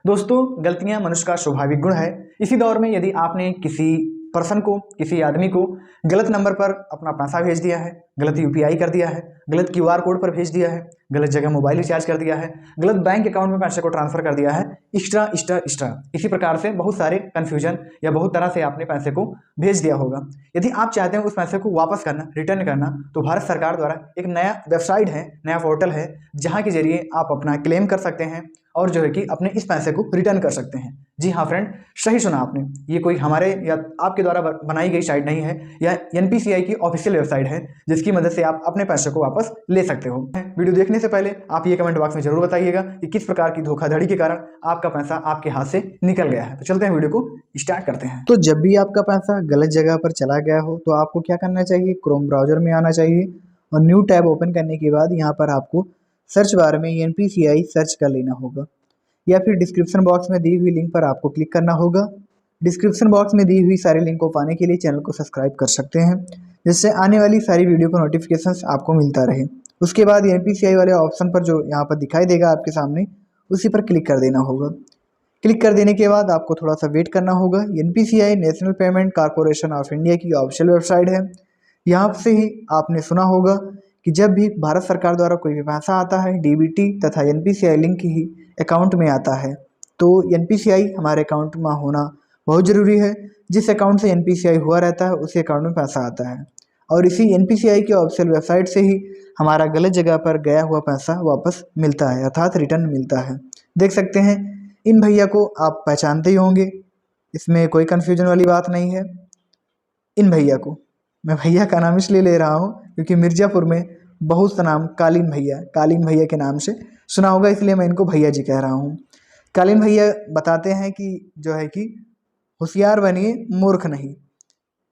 दोस्तों, गलतियां मनुष्य का स्वाभाविक गुण है। इसी दौर में यदि आपने किसी पर्सन को, किसी आदमी को गलत नंबर पर अपना पैसा भेज दिया है, गलत यूपीआई कर दिया है, गलत क्यूआर कोड पर भेज दिया है, गलत जगह मोबाइल रिचार्ज कर दिया है, गलत बैंक अकाउंट में पैसे को ट्रांसफर कर दिया है, एक्स्ट्रा इसी प्रकार से बहुत सारे कन्फ्यूजन या बहुत तरह से आपने पैसे को भेज दिया होगा। यदि आप चाहते हैं उस पैसे को वापस करना, रिटर्न करना, तो भारत सरकार द्वारा एक नया वेबसाइट है, नया पोर्टल है, जहां के जरिए आप अपना क्लेम कर सकते हैं और जो है कि अपने इस पैसे को रिटर्न कर सकते हैं। जी हाँ फ्रेंड, सही सुना आपने। ये कोई हमारे या आपके द्वारा बनाई गई साइट नहीं है, यह एनपीसीआई की ऑफिशियल वेबसाइट है, जिसकी मदद से आप अपने पैसे को वापस ले सकते हो। वीडियो देखने से पहले आप ये कमेंट बॉक्स में जरूर बताइएगा कि किस प्रकार की धोखाधड़ी के कारण आपका पैसा आपके हाथ से निकल गया है। तो चलते हैं, वीडियो को स्टार्ट करते हैं। तो जब भी आपका पैसा गलत जगह पर चला गया हो तो आपको क्या करना चाहिए, क्रोम ब्राउजर में आना चाहिए और न्यू टैब ओपन करने के बाद यहाँ पर आपको सर्च बार में एनपीसीआई सर्च कर लेना होगा, या फिर डिस्क्रिप्शन बॉक्स में दी हुई लिंक पर आपको क्लिक करना होगा। डिस्क्रिप्शन बॉक्स में दी हुई सारी लिंक को पाने के लिए चैनल को सब्सक्राइब कर सकते हैं, जिससे आने वाली सारी वीडियो को नोटिफिकेशंस आपको मिलता रहे। उसके बाद एनपीसीआई वाले ऑप्शन पर जो यहाँ पर दिखाई देगा आपके सामने, उसी पर क्लिक कर देना होगा। क्लिक कर देने के बाद आपको थोड़ा सा वेट करना होगा। NPCI national payment corporation of India की ऑफिशियल वेबसाइट है। यहाँ से ही आपने सुना होगा कि जब भी भारत सरकार द्वारा कोई भी पैसा आता है, डीबीटी तथा एनपीसीआई लिंक ही अकाउंट में आता है, तो एनपीसीआई हमारे अकाउंट में होना बहुत ज़रूरी है। जिस अकाउंट से एनपीसीआई हुआ रहता है उसी अकाउंट में पैसा आता है, और इसी एनपीसीआई की ऑफिशियल वेबसाइट से ही हमारा गलत जगह पर गया हुआ पैसा वापस मिलता है, अर्थात रिटर्न मिलता है। देख सकते हैं, इन भैया को आप पहचानते ही होंगे, इसमें कोई कन्फ्यूजन वाली बात नहीं है। इन भैया को मैं भैया का नाम इसलिए ले रहा हूँ क्योंकि मिर्ज़ापुर में बहुत सा नाम कालीन भैया के नाम से सुना होगा, इसलिए मैं इनको भैया जी कह रहा हूँ। कालीन भैया बताते हैं कि जो है कि होशियार बनिए, मूर्ख नहीं।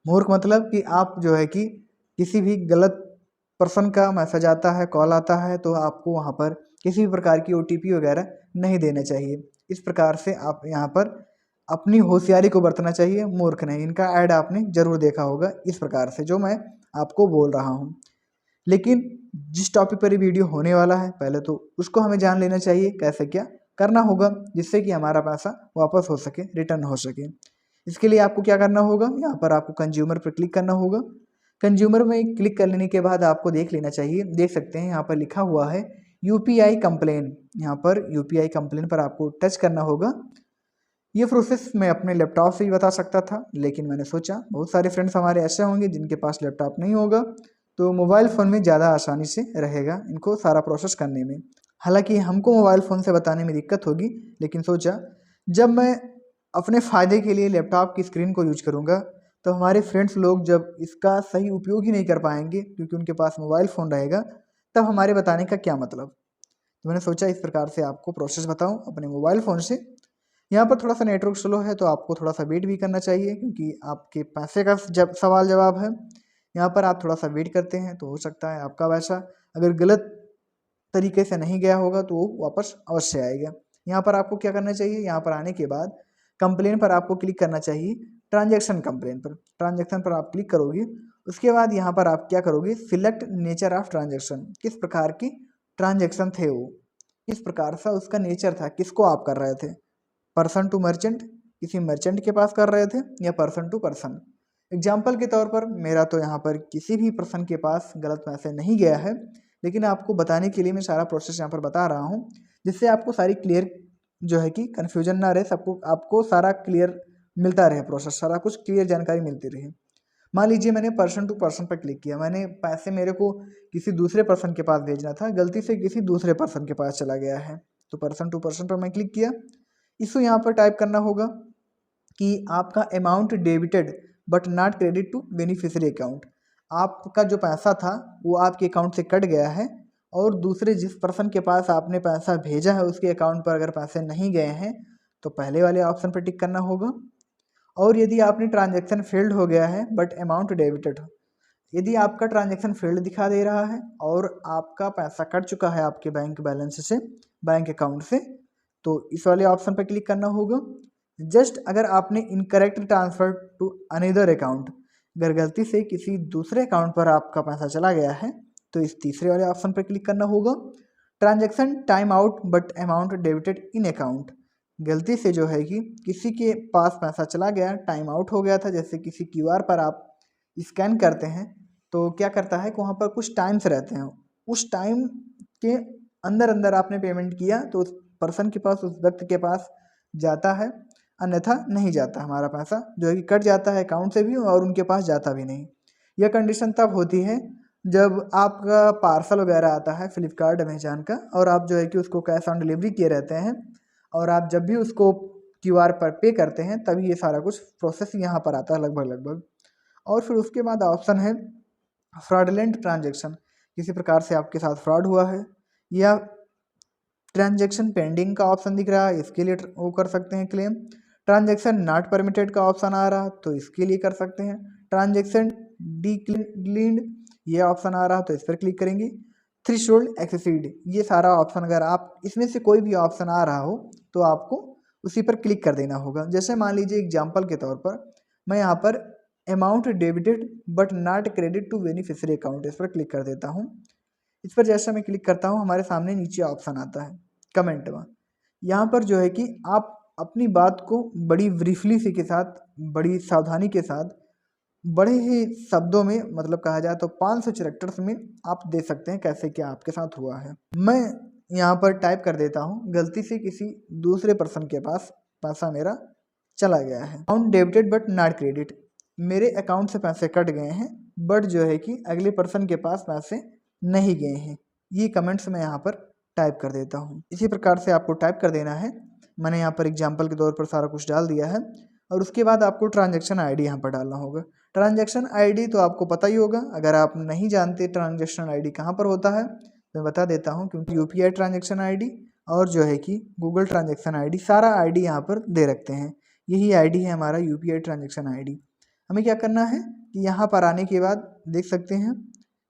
मूर्ख मतलब कि आप जो है कि किसी भी गलत पर्सन का मैसेज आता है, कॉल आता है, तो आपको वहाँ पर किसी भी प्रकार की ओटीपी वगैरह नहीं देना चाहिए। इस प्रकार से आप यहाँ पर अपनी होशियारी को बरतना चाहिए, मूर्ख नहीं। इनका ऐड आपने जरूर देखा होगा इस प्रकार से, जो मैं आपको बोल रहा हूँ। लेकिन जिस टॉपिक पर ये वीडियो होने वाला है, पहले तो उसको हमें जान लेना चाहिए कैसे क्या करना होगा, जिससे कि हमारा पैसा वापस हो सके, रिटर्न हो सके। इसके लिए आपको क्या करना होगा, यहाँ पर आपको कंज्यूमर पर क्लिक करना होगा। कंज्यूमर में क्लिक कर लेने के बाद आपको देख लेना चाहिए, देख सकते हैं यहाँ पर लिखा हुआ है यूपीआई कंप्लेन। यहाँ पर यूपीआई कंप्लेन पर आपको टच करना होगा। ये प्रोसेस मैं अपने लैपटॉप से ही बता सकता था, लेकिन मैंने सोचा बहुत सारे फ्रेंड्स हमारे ऐसे होंगे जिनके पास लैपटॉप नहीं होगा, तो मोबाइल फ़ोन में ज़्यादा आसानी से रहेगा इनको सारा प्रोसेस करने में। हालांकि हमको मोबाइल फ़ोन से बताने में दिक्कत होगी, लेकिन सोचा जब मैं अपने फ़ायदे के लिए लैपटॉप की स्क्रीन को यूज करूँगा, तो हमारे फ्रेंड्स लोग जब इसका सही उपयोग ही नहीं कर पाएंगे क्योंकि उनके पास मोबाइल फ़ोन रहेगा, तब हमारे बताने का क्या मतलब। तो मैंने सोचा इस प्रकार से आपको प्रोसेस बताऊं अपने मोबाइल फ़ोन से। यहाँ पर थोड़ा सा नेटवर्क स्लो है, तो आपको थोड़ा सा वेट भी करना चाहिए क्योंकि आपके पैसे का जब सवाल जवाब है। यहाँ पर आप थोड़ा सा वेट करते हैं तो हो सकता है आपका पैसा अगर गलत तरीके से नहीं गया होगा तो वो वापस अवश्य आएगा। यहाँ पर आपको क्या करना चाहिए, यहाँ पर आने के बाद कंप्लेन पर आपको क्लिक करना चाहिए। ट्रांजैक्शन कंप्लेन पर, ट्रांजैक्शन पर आप क्लिक करोगे। उसके बाद यहाँ पर आप क्या करोगे, सिलेक्ट नेचर ऑफ ट्रांजैक्शन, किस प्रकार की ट्रांजैक्शन थे वो, किस प्रकार से उसका नेचर था, किसको आप कर रहे थे, पर्सन टू मर्चेंट, किसी मर्चेंट के पास कर रहे थे, या पर्सन टू पर्सन। एग्जाम्पल के तौर पर मेरा तो यहाँ पर किसी भी पर्सन के पास गलत पैसे नहीं गया है, लेकिन आपको बताने के लिए मैं सारा प्रोसेस यहाँ पर बता रहा हूँ, जिससे आपको सारी क्लियर जो है कि कन्फ्यूजन ना रहे, सबको आपको सारा क्लियर मिलता रहे, प्रोसेस सारा कुछ क्लियर जानकारी मिलती रहे। मान लीजिए मैंने पर्सन टू पर्सन पर क्लिक किया, मैंने पैसे मेरे को किसी दूसरे पर्सन के पास भेजना था, गलती से किसी दूसरे पर्सन के पास चला गया है, तो पर्सन टू पर्सन पर मैं क्लिक किया। इसको यहाँ पर टाइप करना होगा कि आपका amount debited but not credit to beneficiary account, आपका जो पैसा था वो आपके अकाउंट से कट गया है और दूसरे जिस पर्सन के पास आपने पैसा भेजा है उसके अकाउंट पर अगर पैसे नहीं गए हैं तो पहले वाले ऑप्शन पर टिक करना होगा। और यदि आपने ट्रांजैक्शन फेल्ड हो गया है बट अमाउंट डेबिटेड, यदि आपका ट्रांजैक्शन फेल्ड दिखा दे रहा है और आपका पैसा कट चुका है आपके बैंक बैलेंस से, बैंक अकाउंट से, तो इस वाले ऑप्शन पर क्लिक करना होगा। जस्ट अगर आपने incorrect transfer to another account, अगर गलती से किसी दूसरे अकाउंट पर आपका पैसा चला गया है, तो इस तीसरे वाले ऑप्शन पर क्लिक करना होगा। Transaction time out but amount debited in account, गलती से जो है कि किसी के पास पैसा चला गया, टाइम आउट हो गया था, जैसे किसी क्यूआर पर आप स्कैन करते हैं तो क्या करता है कि वहाँ पर कुछ टाइम्स रहते हैं, उस टाइम के अंदर अंदर आपने पेमेंट किया तो उस पर्सन के पास, उस व्यक्ति के पास जाता है, अन्यथा नहीं जाता। हमारा पैसा जो है कि कट जाता है अकाउंट से भी और उनके पास जाता भी नहीं। यह कंडीशन तब होती है जब आपका पार्सल वगैरह आता है फ्लिपकार्ट अमेजॉन का और आप जो है कि उसको कैश ऑन डिलीवरी किए रहते हैं और आप जब भी उसको क्यूआर पर पे करते हैं तभी ये सारा कुछ प्रोसेस यहाँ पर आता है लगभग। और फिर उसके बाद ऑप्शन है फ्रॉडलेंट ट्रांजेक्शन, किसी प्रकार से आपके साथ फ्रॉड हुआ है या ट्रांजेक्शन पेंडिंग का ऑप्शन दिख रहा है, इसके लिए वो कर सकते हैं क्लेम। ट्रांजेक्शन नॉट परमिटेड का ऑप्शन आ रहा तो इसके लिए कर सकते हैं। ट्रांजेक्शन डिक्लाइंड ये ऑप्शन आ रहा तो इस पर क्लिक करेंगे। थ्रेशोल्ड एक्सीड, ये सारा ऑप्शन अगर आप इसमें से कोई भी ऑप्शन आ रहा हो तो आपको उसी पर क्लिक कर देना होगा। जैसे मान लीजिए एग्जांपल के तौर पर मैं यहाँ पर amount debited but not credit to beneficiary account, इस पर क्लिक कर देता हूँ। इस पर जैसा मैं क्लिक करता हूँ हमारे सामने नीचे ऑप्शन आता है कमेंट में। यहाँ पर जो है कि आप अपनी बात को बड़ी ब्रीफली से के साथ, बड़ी सावधानी के साथ, बड़े ही शब्दों में, मतलब कहा जाए तो 500 कैरेक्टर्स में आप दे सकते हैं कैसे क्या आपके साथ हुआ है। मैं यहाँ पर टाइप कर देता हूँ, गलती से किसी दूसरे पर्सन के पास पैसा मेरा चला गया है। Account debited but not credit, मेरे अकाउंट से पैसे कट गए हैं बट जो है कि अगले पर्सन के पास पैसे नहीं गए हैं। ये कमेंट्स मैं यहाँ पर टाइप कर देता हूँ। इसी प्रकार से आपको टाइप कर देना है। मैंने यहाँ पर एग्जाम्पल के तौर पर सारा कुछ डाल दिया है और उसके बाद आपको ट्रांजैक्शन आईडी यहाँ पर डालना होगा। ट्रांजैक्शन आईडी तो आपको पता ही होगा, अगर आप नहीं जानते ट्रांजैक्शन आईडी कहाँ पर होता है तो मैं बता देता हूँ, क्योंकि यूपीआई ट्रांजैक्शन आईडी और जो है कि गूगल ट्रांजैक्शन आईडी, सारा आईडी यहाँ पर दे रखते हैं। यही आईडी है हमारा यूपीआई ट्रांजैक्शन आईडी। हमें क्या करना है कि यहाँ पर आने के बाद देख सकते हैं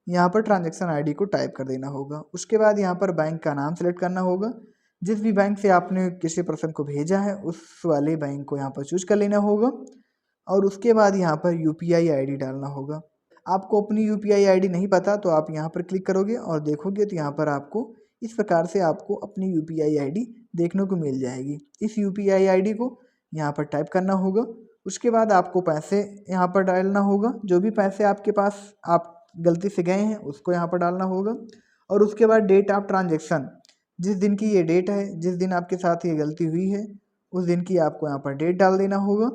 यहाँ पर ट्रांजैक्शन आईडी को टाइप कर देना होगा। उसके बाद यहाँ पर बैंक का नाम सेलेक्ट करना होगा, जिस भी बैंक से आपने किसी पर्सन को भेजा है उस वाले बैंक को यहाँ पर चूज कर लेना होगा और उसके बाद यहाँ पर यूपीआई आईडी डालना होगा। आपको अपनी यूपीआई आईडी नहीं पता तो आप यहाँ पर क्लिक करोगे और देखोगे तो यहाँ पर आपको इस प्रकार से आपको अपनी यूपीआई आईडी देखने को मिल जाएगी। इस यूपीआई आईडी को यहाँ पर टाइप करना होगा। उसके बाद आपको पैसे यहाँ पर डालना होगा, जो भी पैसे आपके पास आप गलती से गए हैं उसको यहाँ पर डालना होगा। और उसके बाद डेट ऑफ ट्रांजैक्शन, जिस दिन की ये डेट है, जिस दिन आपके साथ ये गलती हुई है उस दिन की आपको यहाँ पर डेट डाल देना होगा।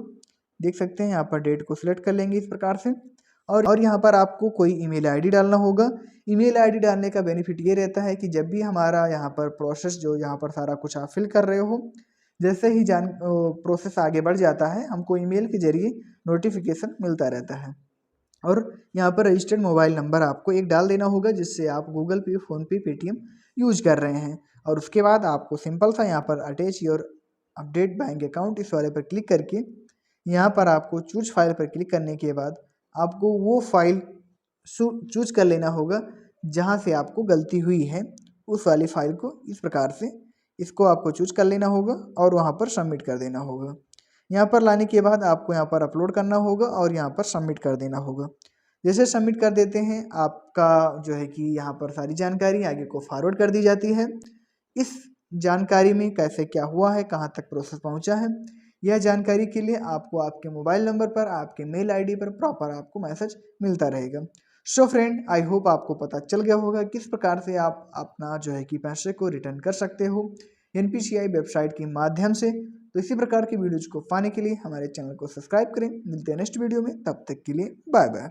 देख सकते हैं यहाँ पर डेट को सिलेक्ट कर लेंगे इस प्रकार से। और यहाँ पर आपको कोई ईमेल आईडी डालना होगा। ईमेल आईडी डालने का बेनिफिट ये रहता है कि जब भी हमारा यहाँ पर प्रोसेस, जो यहाँ पर सारा कुछ आप फिल कर रहे हो, जैसे ही प्रोसेस आगे बढ़ जाता है हमको ईमेल के जरिए नोटिफिकेशन मिलता रहता है। और यहाँ पर रजिस्टर्ड मोबाइल नंबर आपको एक डाल देना होगा जिससे आप गूगल पे, फ़ोनपे, पेटीएम यूज कर रहे हैं। और उसके बाद आपको सिंपल सा यहाँ पर attach your update bank account, इस वाले पर क्लिक करके यहाँ पर आपको चूज फाइल पर क्लिक करने के बाद आपको वो फाइल चूज कर लेना होगा जहाँ से आपको गलती हुई है, उस वाली फाइल को इस प्रकार से इसको आपको चूज कर लेना होगा और वहाँ पर सबमिट कर देना होगा। यहाँ पर लाने के बाद आपको यहाँ पर अपलोड करना होगा और यहाँ पर सबमिट कर देना होगा। जैसे सबमिट कर देते हैं आपका जो है कि यहाँ पर सारी जानकारी आगे को फॉरवर्ड कर दी जाती है। इस जानकारी में कैसे क्या हुआ है, कहाँ तक प्रोसेस पहुँचा है, यह जानकारी के लिए आपको आपके मोबाइल नंबर पर, आपके मेल आईडी पर प्रॉपर आपको मैसेज मिलता रहेगा। सो फ्रेंड, आई होप आपको पता चल गया होगा किस प्रकार से आप अपना जो है कि पैसे को रिटर्न कर सकते हो NPCI वेबसाइट के माध्यम से। तो इसी प्रकार की वीडियोज को पाने के लिए हमारे चैनल को सब्सक्राइब करें। मिलते हैं नेक्स्ट वीडियो में, तब तक के लिए बाय बाय।